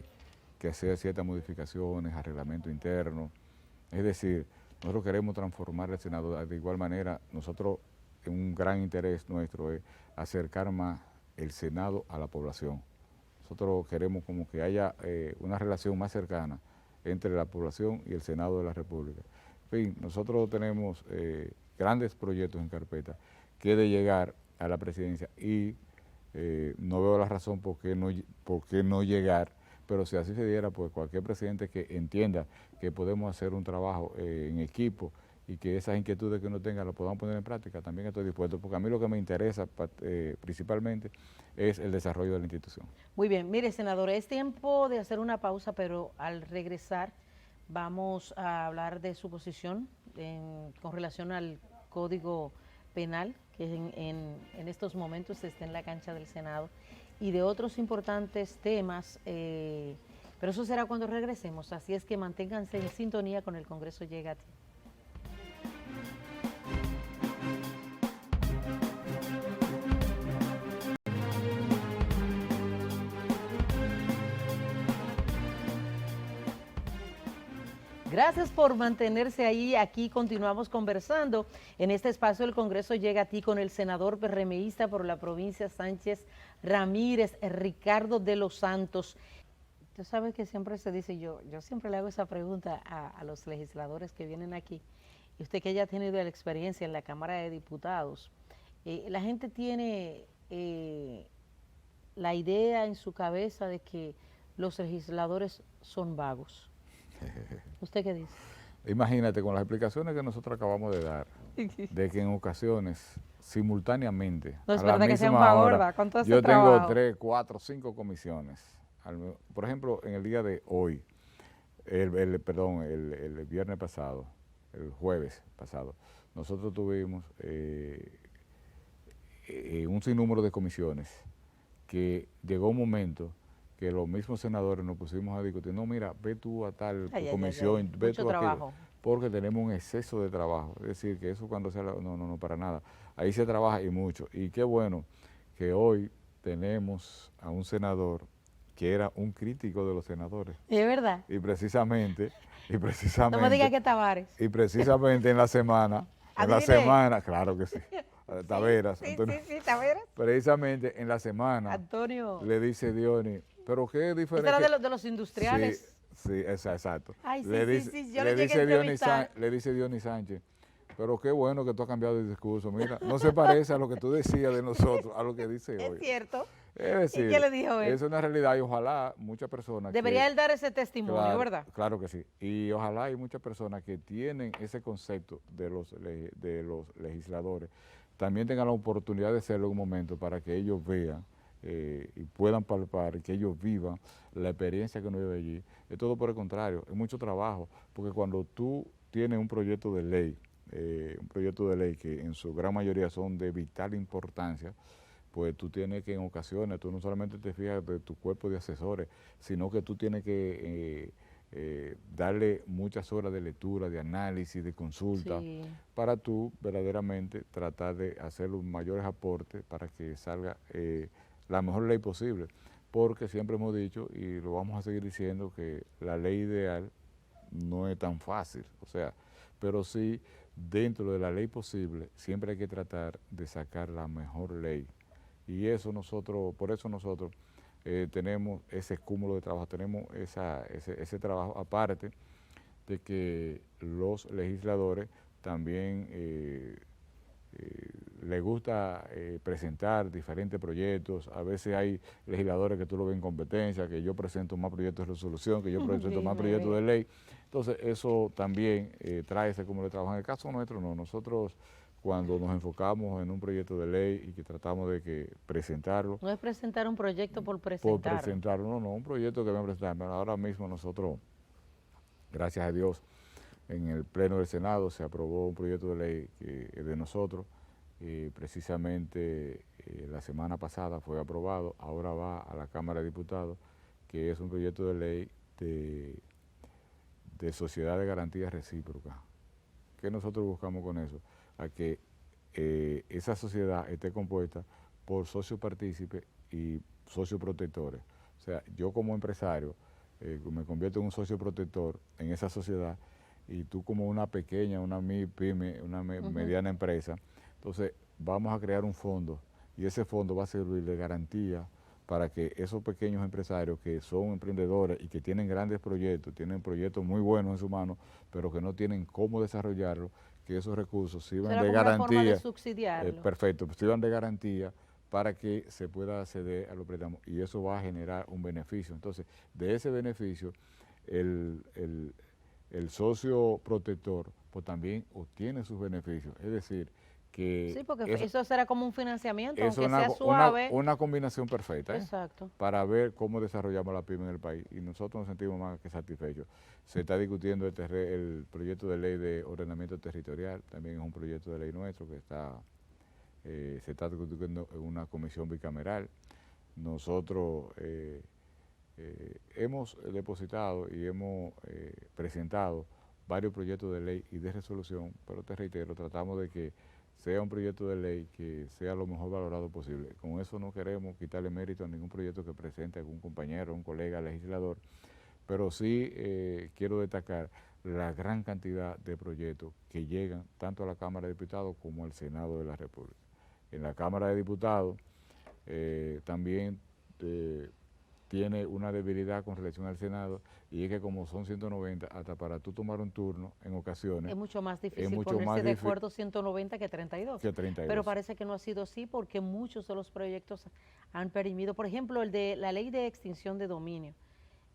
[SPEAKER 10] que hacer ciertas modificaciones al reglamento interno, es decir, nosotros queremos transformar el Senado. De igual manera, nosotros, un gran interés nuestro es acercar más el Senado a la población. Nosotros queremos como que haya una relación más cercana entre la población y el Senado de la República. En fin, nosotros tenemos grandes proyectos en carpeta que de llegar a la presidencia, y no veo la razón por qué no llegar, pero si así se diera, pues cualquier presidente que entienda que podemos hacer un trabajo en equipo y que esas inquietudes que uno tenga las podamos poner en práctica, también estoy dispuesto, porque a mí lo que me interesa principalmente es el desarrollo de la institución.
[SPEAKER 1] Muy bien, mire, senador, es tiempo de hacer una pausa, pero al regresar vamos a hablar de su posición con relación al Código Penal, que en estos momentos está en la cancha del Senado, y de otros importantes temas, pero eso será cuando regresemos, así es que manténganse en sintonía con El Congreso Llega a Ti. Gracias por mantenerse ahí. Aquí continuamos conversando. En este espacio El Congreso Llega a Ti con el senador PRMista por la provincia Sánchez Ramírez, Ricardo de los Santos. Tú sabes que siempre se dice, yo siempre le hago esa pregunta a los legisladores que vienen aquí. Y usted que ya ha tenido la experiencia en la Cámara de Diputados, la gente tiene la idea en su cabeza de que los legisladores son vagos. ¿Usted qué dice?
[SPEAKER 10] Imagínate, con las explicaciones que nosotros acabamos de dar, de que en ocasiones, simultáneamente,
[SPEAKER 1] no es
[SPEAKER 10] a la
[SPEAKER 1] verdad que sea un
[SPEAKER 10] misma
[SPEAKER 1] vago,
[SPEAKER 10] hora,
[SPEAKER 1] ¿verdad? Con todo ese
[SPEAKER 10] yo
[SPEAKER 1] trabajo.
[SPEAKER 10] tengo 3, 4, 5 comisiones. Por ejemplo, en el día de hoy, el viernes pasado, el jueves pasado, nosotros tuvimos un sinnúmero de comisiones que llegó un momento que los mismos senadores nos pusimos a discutir, no, mira, ve tú a tal comisión, ve tú a aquello, porque tenemos un exceso de trabajo. Es decir, que eso cuando sea, no, para nada. Ahí se trabaja y mucho. Y qué bueno que hoy tenemos a un senador que era un crítico de los senadores.
[SPEAKER 1] ¿Es verdad?
[SPEAKER 10] Y precisamente.
[SPEAKER 1] No me digas que Tavares.
[SPEAKER 10] Y precisamente en la semana, claro que sí. Taveras.
[SPEAKER 1] Sí, Taveras.
[SPEAKER 10] Precisamente en la semana,
[SPEAKER 1] Antonio.
[SPEAKER 10] le dice Diony, pero qué diferente.
[SPEAKER 1] Este era de los industriales.
[SPEAKER 10] Sí, exacto.
[SPEAKER 1] Ay, sí,
[SPEAKER 10] le dice Diony Sánchez, pero qué bueno que tú has cambiado de discurso. Mira, no se parece a lo que tú decías de nosotros, a lo que dice hoy.
[SPEAKER 1] Es cierto.
[SPEAKER 10] Es decir,
[SPEAKER 1] ¿Y qué le dijo él?
[SPEAKER 10] Es una realidad y ojalá muchas personas...
[SPEAKER 1] Debería él dar ese testimonio,
[SPEAKER 10] claro,
[SPEAKER 1] ¿verdad?
[SPEAKER 10] Claro que sí. Y ojalá hay muchas personas que tienen ese concepto de los legisladores, también tengan la oportunidad de hacerlo en un momento para que ellos vean y puedan palpar, que ellos vivan la experiencia que uno vive allí. Es todo por el contrario, es mucho trabajo, porque cuando tú tienes un proyecto de ley que en su gran mayoría son de vital importancia, pues tú tienes que en ocasiones, tú no solamente te fijas de tu cuerpo de asesores, sino que tú tienes que darle muchas horas de lectura, de análisis, de consulta,
[SPEAKER 1] Sí.
[SPEAKER 10] para tú verdaderamente tratar de hacer los mayores aportes para que salga la mejor ley posible. Porque siempre hemos dicho, y lo vamos a seguir diciendo, que la ley ideal no es tan fácil, o sea, pero sí, dentro de la ley posible, siempre hay que tratar de sacar la mejor ley. Y eso por eso nosotros tenemos ese cúmulo de trabajo, tenemos ese trabajo, aparte de que los legisladores también les gusta presentar diferentes proyectos. A veces hay legisladores que tú lo ves en competencia, que yo presento más proyectos de resolución, que yo presento más proyectos de ley. Entonces eso también trae ese cúmulo de trabajo. En el caso nuestro no, nosotros cuando nos enfocamos en un proyecto de ley y que tratamos de que presentarlo.
[SPEAKER 1] No es presentar un proyecto por presentarlo.
[SPEAKER 10] Por presentarlo, no, un proyecto que me presentan. Ahora mismo nosotros, gracias a Dios, en el Pleno del Senado se aprobó un proyecto de ley que es de nosotros, precisamente la semana pasada fue aprobado, ahora va a la Cámara de Diputados, que es un proyecto de ley de sociedad de garantías recíprocas. ¿Qué nosotros buscamos con eso? A que esa sociedad esté compuesta por socios partícipes y socios protectores. O sea, yo como empresario me convierto en un socio protector en esa sociedad y tú como una pequeña, una pyme, una mediana empresa. Entonces vamos a crear un fondo y ese fondo va a servir de garantía para que esos pequeños empresarios que son emprendedores y que tienen grandes proyectos, tienen proyectos muy buenos en su mano, pero que no tienen cómo desarrollarlo, que esos recursos sirvan de garantía.
[SPEAKER 1] Una forma de subsidiarlo.
[SPEAKER 10] Perfecto, sirvan de garantía para que se pueda acceder a los préstamos y eso va a generar un beneficio. Entonces, de ese beneficio, el socio protector pues también obtiene sus beneficios. Es decir, que
[SPEAKER 1] sí, porque eso será como un financiamiento, aunque
[SPEAKER 10] sea
[SPEAKER 1] suave.
[SPEAKER 10] Una combinación perfecta.
[SPEAKER 1] Exacto.
[SPEAKER 10] Para ver cómo desarrollamos la pyme en el país y nosotros nos sentimos más que satisfechos. Se está discutiendo el proyecto de ley de ordenamiento territorial, también es un proyecto de ley nuestro que se está discutiendo en una comisión bicameral. Nosotros hemos depositado y hemos presentado varios proyectos de ley y de resolución, pero te reitero, tratamos de que sea un proyecto de ley que sea lo mejor valorado posible. Con eso no queremos quitarle mérito a ningún proyecto que presente algún compañero, un colega legislador, pero sí quiero destacar la gran cantidad de proyectos que llegan tanto a la Cámara de Diputados como al Senado de la República. En la Cámara de Diputados también tiene una debilidad con relación al Senado y es que como son 190, hasta para tú tomar un turno en ocasiones
[SPEAKER 1] es mucho más difícil ponerse de acuerdo 190 que 32. Pero parece que no ha sido así porque muchos de los proyectos han perimido. Por ejemplo, el de la ley de extinción de dominio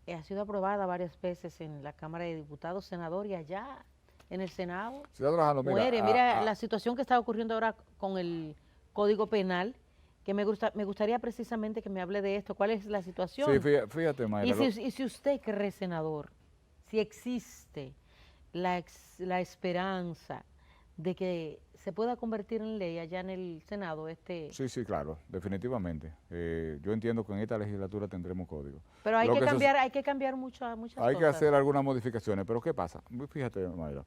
[SPEAKER 1] ha sido aprobada varias veces en la Cámara de Diputados, senador, y allá en el Senado mira la situación que está ocurriendo ahora con el Código Penal, que me gustaría precisamente que me hable de esto. ¿Cuál es la situación?
[SPEAKER 10] Sí, fíjate, Mayra.
[SPEAKER 1] Y si usted cree, senador, si existe la esperanza de que se pueda convertir en ley allá en el Senado
[SPEAKER 10] Sí, claro, definitivamente. Yo entiendo que en esta legislatura tendremos código.
[SPEAKER 1] Pero hay que cambiar muchas cosas.
[SPEAKER 10] Hay que hacer algunas modificaciones, pero ¿qué pasa? Fíjate, Mayra.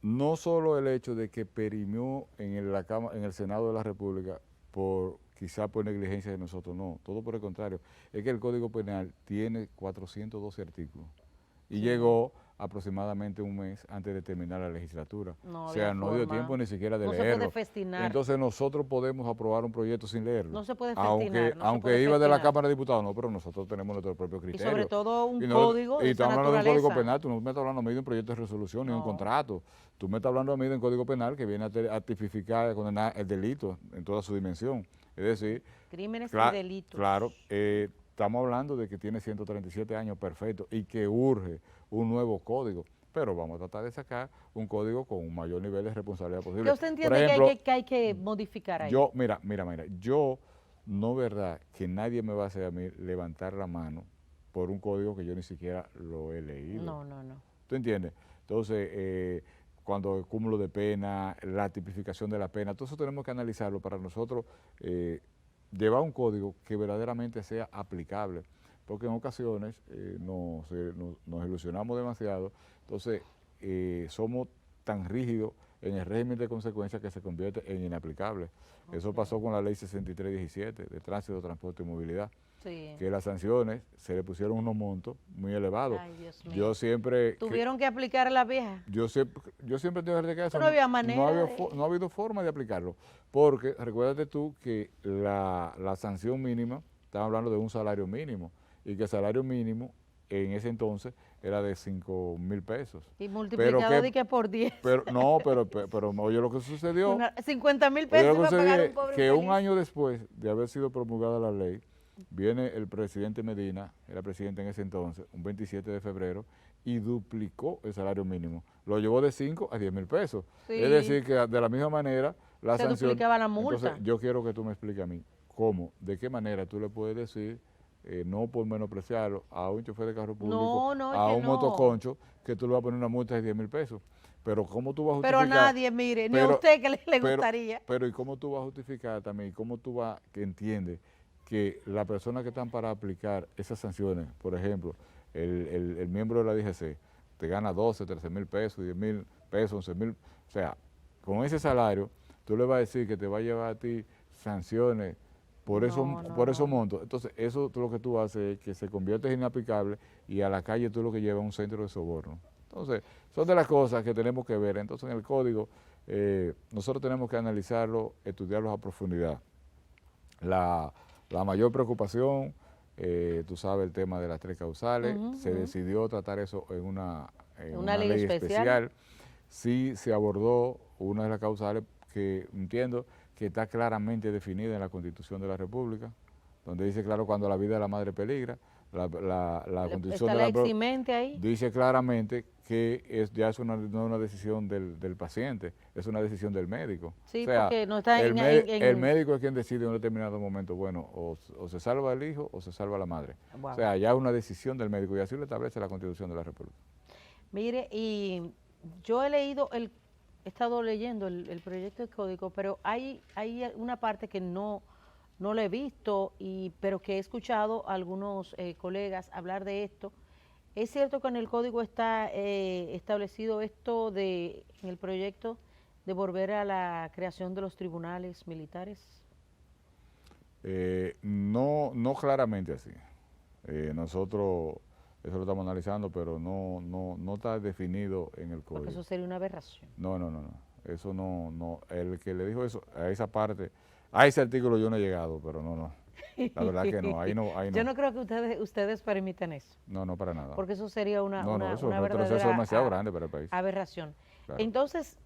[SPEAKER 10] No solo el hecho de que perimió en el Senado de la República quizá por negligencia de nosotros, no, todo por el contrario, es que el Código Penal tiene 412 artículos y llegó aproximadamente un mes antes de terminar la legislatura.
[SPEAKER 1] No,
[SPEAKER 10] o sea, no dio tiempo ni siquiera de leerlo.
[SPEAKER 1] No se puede festinar.
[SPEAKER 10] Entonces nosotros podemos aprobar un proyecto sin leerlo.
[SPEAKER 1] No se puede festinar.
[SPEAKER 10] Aunque iba de la Cámara de Diputados, no, pero nosotros tenemos nuestro propio criterio.
[SPEAKER 1] Y sobre todo un código de esa naturaleza. Y estamos
[SPEAKER 10] hablando de un Código Penal, tú no me estás hablando de un proyecto de resolución ni un contrato. Tú me estás hablando de un Código Penal que viene a tipificar, a condenar el delito en toda su dimensión. Es decir,
[SPEAKER 1] crímenes y delitos.
[SPEAKER 10] Claro, estamos hablando de que tiene 137 años perfecto y que urge un nuevo código, pero vamos a tratar de sacar un código con un mayor nivel de responsabilidad posible.
[SPEAKER 1] ¿Qué usted entiende que hay que modificar ahí?
[SPEAKER 10] Mira, yo no verdad que nadie me va a hacer a mí levantar la mano por un código que yo ni siquiera lo he leído.
[SPEAKER 1] No.
[SPEAKER 10] ¿Tú entiendes? Entonces, cuando el cúmulo de pena, la tipificación de la pena, todo eso tenemos que analizarlo para nosotros llevar un código que verdaderamente sea aplicable. porque en ocasiones nos ilusionamos demasiado, entonces somos tan rígidos en el régimen de consecuencias que se convierte en inaplicable. Okay. Eso pasó con la ley 6317 de tránsito, transporte y movilidad, sí, que las sanciones se le pusieron unos montos muy elevados.
[SPEAKER 1] Ay, Dios mío.
[SPEAKER 10] Yo siempre...
[SPEAKER 1] ¿Tuvieron que aplicar a la vieja?
[SPEAKER 10] Yo siempre tengo que decir que
[SPEAKER 1] no había manera.
[SPEAKER 10] No ha habido forma de aplicarlo, porque recuérdate tú que la sanción mínima, estamos hablando de un salario mínimo, y que el salario mínimo en ese entonces era de 5,000 pesos.
[SPEAKER 1] Y multiplicado de que por 10.
[SPEAKER 10] Pero oye lo que sucedió.
[SPEAKER 1] 50,000 pesos para pagar un pobre
[SPEAKER 10] que
[SPEAKER 1] infeliz.
[SPEAKER 10] Un año después de haber sido promulgada la ley, viene el presidente Medina, era presidente en ese entonces, un 27 de febrero, y duplicó el salario mínimo. Lo llevó de 5 a 10,000 pesos. Sí. Es decir, que de la misma manera la sanción...
[SPEAKER 1] Se duplicaba la multa.
[SPEAKER 10] Entonces, yo quiero que tú me expliques a mí cómo, de qué manera tú le puedes decir... no por menospreciarlo, a un chofer de carro público, a un motoconcho, que tú le vas a poner una multa de 10,000 pesos. Pero ¿cómo tú vas a justificar?
[SPEAKER 1] Pero nadie, mire, ni a usted que le gustaría.
[SPEAKER 10] Pero ¿y cómo tú vas a justificar también? ¿Cómo tú vas que entiendes que las personas que están para aplicar esas sanciones, por ejemplo, el miembro de la DGC, te gana 12, 13,000 pesos, 10,000 pesos, 11,000, o sea, con ese salario, tú le vas a decir que te va a llevar a ti sanciones por esos montos? Entonces, eso tú lo que tú haces es que se convierte en inaplicable y a la calle tú lo que llevas a un centro de soborno. Entonces, son de las cosas que tenemos que ver. Entonces, en el código, nosotros tenemos que analizarlo, estudiarlo a profundidad. La mayor preocupación, tú sabes, el tema de las 3 causales, se decidió tratar eso en una ley especial. Sí se abordó una de las causales que entiendo que está claramente definida en la Constitución de la República, donde dice claro cuando la vida de la madre peligra, la Constitución de la República dice claramente que ya es no es una decisión del paciente, es una decisión del médico.
[SPEAKER 1] Sí, o sea, porque no está
[SPEAKER 10] el médico es quien decide en un determinado momento, bueno, o se salva el hijo o se salva la madre. Wow. O sea, ya es una decisión del médico y así lo establece la Constitución de la República.
[SPEAKER 1] Mire, y yo he estado leyendo el proyecto de código, pero hay una parte que no lo he visto, pero que he escuchado a algunos colegas hablar de esto. ¿Es cierto que en el código está establecido esto en el proyecto de volver a la creación de los tribunales militares?
[SPEAKER 10] No claramente así. Nosotros eso lo estamos analizando, pero no está definido en el código.
[SPEAKER 1] Porque eso sería una aberración.
[SPEAKER 10] No. Eso no. El que le dijo eso, a esa parte, a ese artículo yo no he llegado, pero no. La verdad que no, ahí no.
[SPEAKER 1] Yo no creo que ustedes permitan eso.
[SPEAKER 10] No, para nada.
[SPEAKER 1] Porque eso sería una
[SPEAKER 10] verdadera es demasiado grande para el país.
[SPEAKER 1] Aberración.
[SPEAKER 10] Claro.
[SPEAKER 1] Entonces,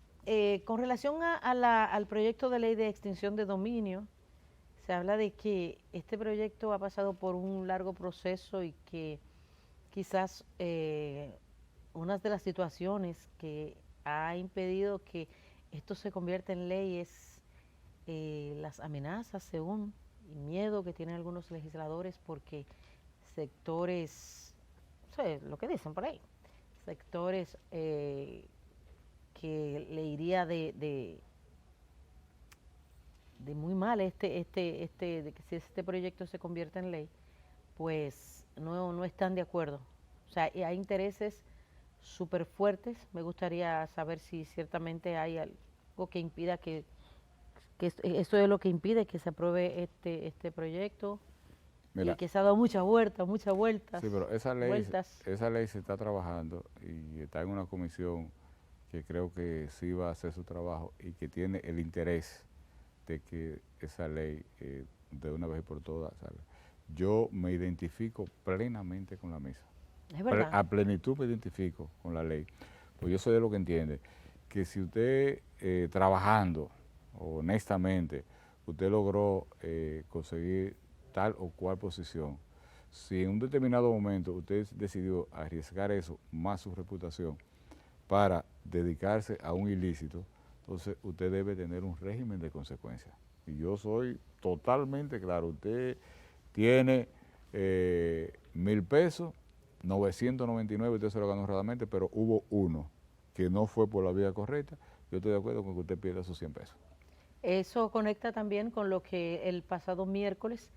[SPEAKER 1] con relación al proyecto de ley de extinción de dominio, se habla de que este proyecto ha pasado por un largo proceso y que quizás una de las situaciones que ha impedido que esto se convierta en ley es las amenazas, según, y miedo que tienen algunos legisladores porque sectores, lo que dicen por ahí, sectores que le iría de muy mal de que si este proyecto se convierte en ley, pues no están de acuerdo. O sea, hay intereses súper fuertes. Me gustaría saber si ciertamente hay algo que impida que esto es lo que impide que se apruebe este proyecto. Mira, y que se ha dado muchas vueltas.
[SPEAKER 10] Sí, pero esa ley se está trabajando y está en una comisión que creo que sí va a hacer su trabajo y que tiene el interés de que esa ley de una vez y por todas salga. Yo me identifico plenamente con la misa.
[SPEAKER 1] Es verdad.
[SPEAKER 10] A plenitud me identifico con la ley. Pues yo soy de lo que entiende que si usted trabajando honestamente, usted logró conseguir tal o cual posición, si en un determinado momento usted decidió arriesgar eso más su reputación para dedicarse a un ilícito, entonces usted debe tener un régimen de consecuencias. Y yo soy totalmente claro, usted tiene 1,000 pesos, 999 usted se lo ganó honradamente, pero hubo uno que no fue por la vía correcta, yo estoy de acuerdo con que usted pierda sus 100 pesos.
[SPEAKER 1] Eso conecta también con lo que el pasado miércoles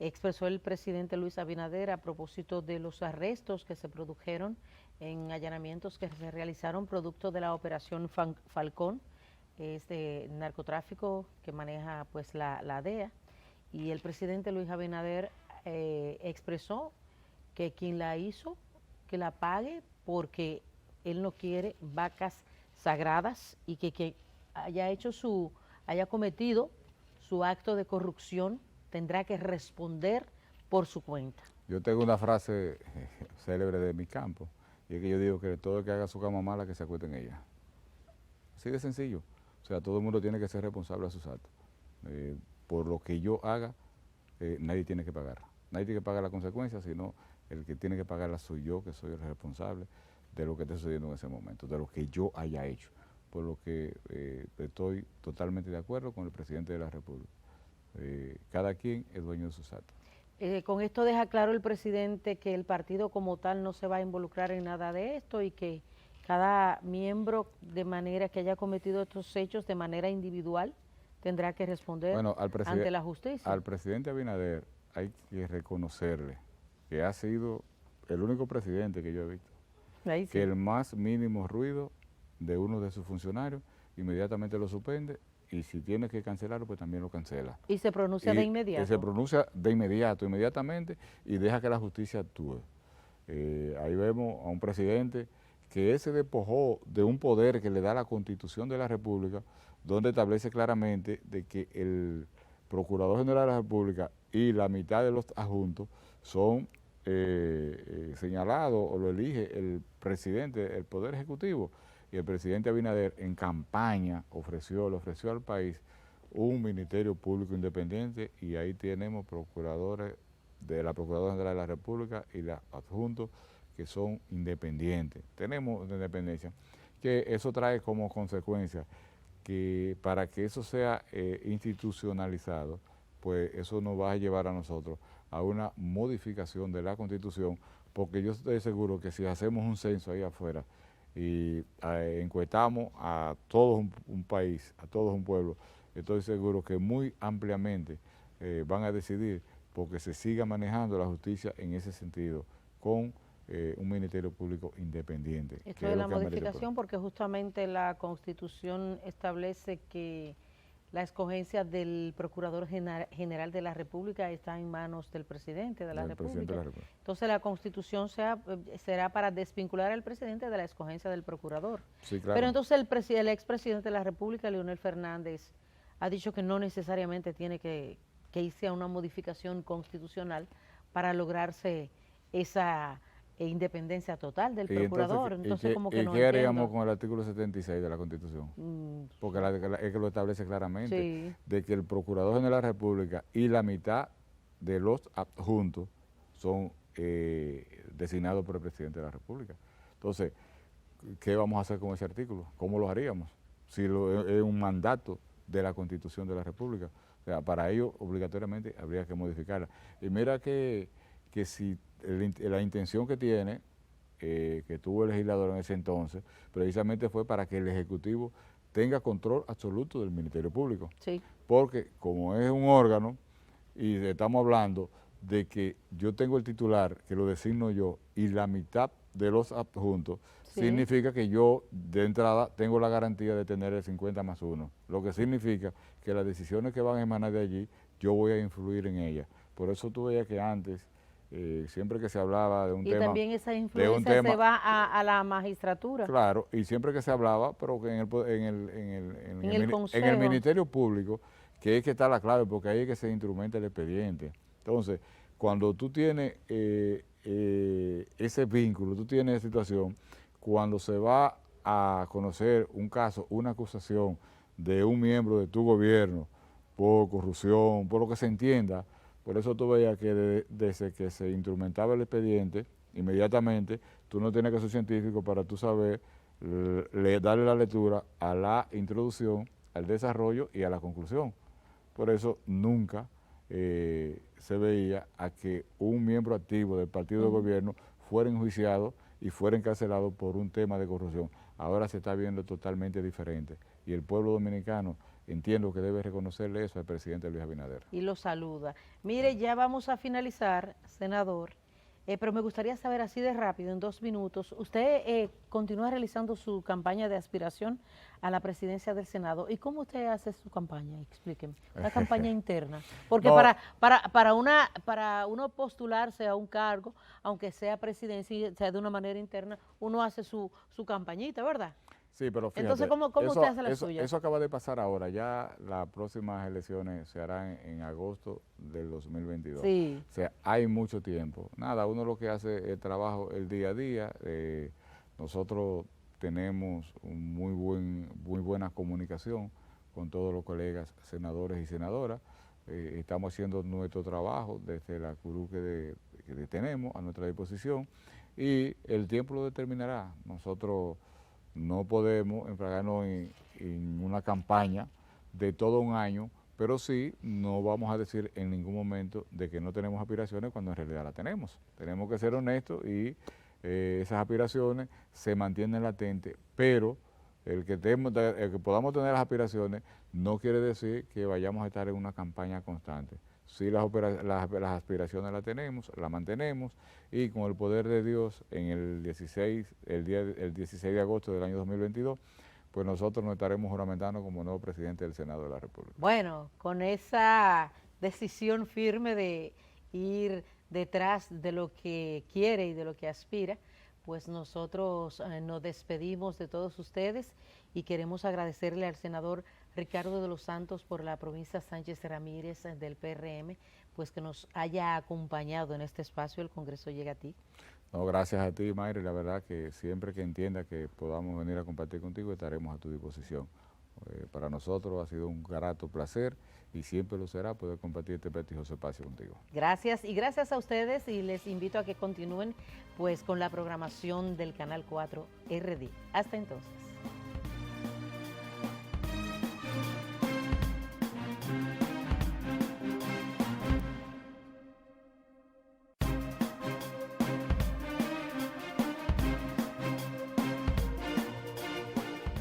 [SPEAKER 1] expresó el presidente Luis Abinader a propósito de los arrestos que se produjeron en allanamientos que se realizaron producto de la operación Falcón, este narcotráfico que maneja pues la DEA, y el presidente Luis Abinader expresó que quien la hizo, que la pague, porque él no quiere vacas sagradas, y que haya cometido su acto de corrupción tendrá que responder por su cuenta.
[SPEAKER 10] Yo tengo una frase célebre de mi campo, y es que yo digo que todo el que haga su cama mala, que se acueste en ella. Así de sencillo. O sea, todo el mundo tiene que ser responsable de sus actos. Por lo que yo haga, nadie tiene que pagar. Nadie tiene que pagar las consecuencias, sino el que tiene que pagarlas soy yo, que soy el responsable de lo que esté sucediendo en ese momento, de lo que yo haya hecho. Por lo que estoy totalmente de acuerdo con el presidente de la República. Cada quien es dueño de sus actos.
[SPEAKER 1] Con esto deja claro el presidente que el partido como tal no se va a involucrar en nada de esto, y que cada miembro, de manera que haya cometido estos hechos de manera individual, tendrá que responder ante la justicia.
[SPEAKER 10] Al presidente Abinader hay que reconocerle que ha sido el único presidente que yo he visto,
[SPEAKER 1] Ahí sí.
[SPEAKER 10] que el más mínimo ruido de uno de sus funcionarios inmediatamente lo suspende, y si tiene que cancelarlo, pues también lo cancela.
[SPEAKER 1] Y se pronuncia de inmediato.
[SPEAKER 10] Se pronuncia de inmediato, inmediatamente, y deja que la justicia actúe. Ahí vemos a un presidente que se despojó de un poder que le da la Constitución de la República, donde establece claramente de que el Procurador General de la República y la mitad de los adjuntos son señalados, o lo elige el presidente, el Poder Ejecutivo. Y el presidente Abinader en campaña le ofreció al país un Ministerio Público Independiente, y ahí tenemos procuradores de la Procuraduría General de la República y los adjuntos que son independientes. Tenemos una independencia, que eso trae como consecuencia que para que eso sea institucionalizado, pues eso nos va a llevar a nosotros a una modificación de la Constitución, porque yo estoy seguro que si hacemos un censo ahí afuera y encuestamos a todo un país, a todo un pueblo, estoy seguro que muy ampliamente van a decidir porque se siga manejando la justicia en ese sentido, con un Ministerio Público independiente.
[SPEAKER 1] Esto de la modificación, porque justamente la Constitución establece que la escogencia del Procurador General de la República está en manos del Presidente de la República. Entonces la Constitución será para desvincular al Presidente de la escogencia del Procurador.
[SPEAKER 10] Sí, claro.
[SPEAKER 1] Pero entonces el expresidente de la República, Leonel Fernández, ha dicho que no necesariamente tiene que irse a una modificación constitucional para lograrse esa independencia total del procurador. Entonces como que no
[SPEAKER 10] ¿qué haríamos con el artículo 76 de la Constitución? Porque es que lo establece claramente,
[SPEAKER 1] sí,
[SPEAKER 10] de que el Procurador General de la República y la mitad de los adjuntos son designados por el Presidente de la República. Entonces, ¿qué vamos a hacer con ese artículo? ¿Cómo lo haríamos? Si es un mandato de la Constitución de la República. O sea, para ello obligatoriamente habría que modificarla. Y mira que si la intención que tiene, que tuvo el legislador en ese entonces, precisamente fue para que el Ejecutivo tenga control absoluto del Ministerio Público.
[SPEAKER 1] Sí.
[SPEAKER 10] Porque como es un órgano, y estamos hablando de que yo tengo el titular, que lo designo yo, y la mitad de los adjuntos, sí, significa que yo de entrada tengo la garantía de tener el 50+1, lo que significa que las decisiones que van a emanar de allí, yo voy a influir en ellas. Por eso tú veías que antes, siempre que se hablaba de un tema...
[SPEAKER 1] Y también esa influencia se va a la magistratura.
[SPEAKER 10] Claro, y siempre que se hablaba, pero que en el Ministerio Público, que es que está la clave, porque ahí es que se instrumenta el expediente. Entonces, cuando tú tienes ese vínculo, tú tienes esa situación, cuando se va a conocer un caso, una acusación de un miembro de tu gobierno por corrupción, por lo que se entienda, por eso tú veías que desde que se instrumentaba el expediente, inmediatamente tú no tienes que ser científico para tú saber darle la lectura a la introducción, al desarrollo y a la conclusión. Por eso nunca se veía a que un miembro activo del partido de gobierno fuera enjuiciado y fuera encarcelado por un tema de corrupción. Ahora se está viendo totalmente diferente y el pueblo dominicano entiendo que debe reconocerle eso al presidente Luis Abinader.
[SPEAKER 1] Y lo saluda. Mire, ya vamos a finalizar, senador, pero me gustaría saber así de rápido, en 2 minutos, usted continúa realizando su campaña de aspiración a la presidencia del Senado. ¿Y cómo usted hace su campaña? Explíqueme. Una campaña interna. Porque
[SPEAKER 10] no.
[SPEAKER 1] para uno postularse a un cargo, aunque sea presidencia y sea de una manera interna, uno hace su campañita, ¿verdad?
[SPEAKER 10] Sí, pero fíjate,
[SPEAKER 1] entonces, ¿cómo usted hace la suya?
[SPEAKER 10] Eso acaba de pasar ahora, ya las próximas elecciones se harán en agosto del 2022.
[SPEAKER 1] Sí.
[SPEAKER 10] O sea, hay mucho tiempo. Nada, uno lo que hace es el trabajo el día a día. Nosotros tenemos muy buena comunicación con todos los colegas senadores y senadoras. Estamos haciendo nuestro trabajo desde la curul que tenemos a nuestra disposición y el tiempo lo determinará. Nosotros no podemos enfragarnos en una campaña de todo un año, pero sí no vamos a decir en ningún momento de que no tenemos aspiraciones cuando en realidad la tenemos. Tenemos que ser honestos y esas aspiraciones se mantienen latentes, pero el que podamos tener las aspiraciones no quiere decir que vayamos a estar en una campaña constante. Sí, las aspiraciones las tenemos, las mantenemos y con el poder de Dios en el 16 de agosto del año 2022, pues nosotros nos estaremos juramentando como nuevo presidente del Senado de la República.
[SPEAKER 1] Bueno, con esa decisión firme de ir detrás de lo que quiere y de lo que aspira, pues nosotros nos despedimos de todos ustedes y queremos agradecerle al senador Ricardo de los Santos por la provincia Sánchez Ramírez del PRM, pues que nos haya acompañado en este espacio. El Congreso llega a ti.
[SPEAKER 10] No, gracias a ti, Mayra, la verdad que siempre que entienda que podamos venir a compartir contigo estaremos a tu disposición. Para nosotros ha sido un grato placer y siempre lo será poder compartir este prestigioso espacio contigo.
[SPEAKER 1] Gracias y gracias a ustedes y les invito a que continúen pues con la programación del Canal 4 RD. Hasta entonces.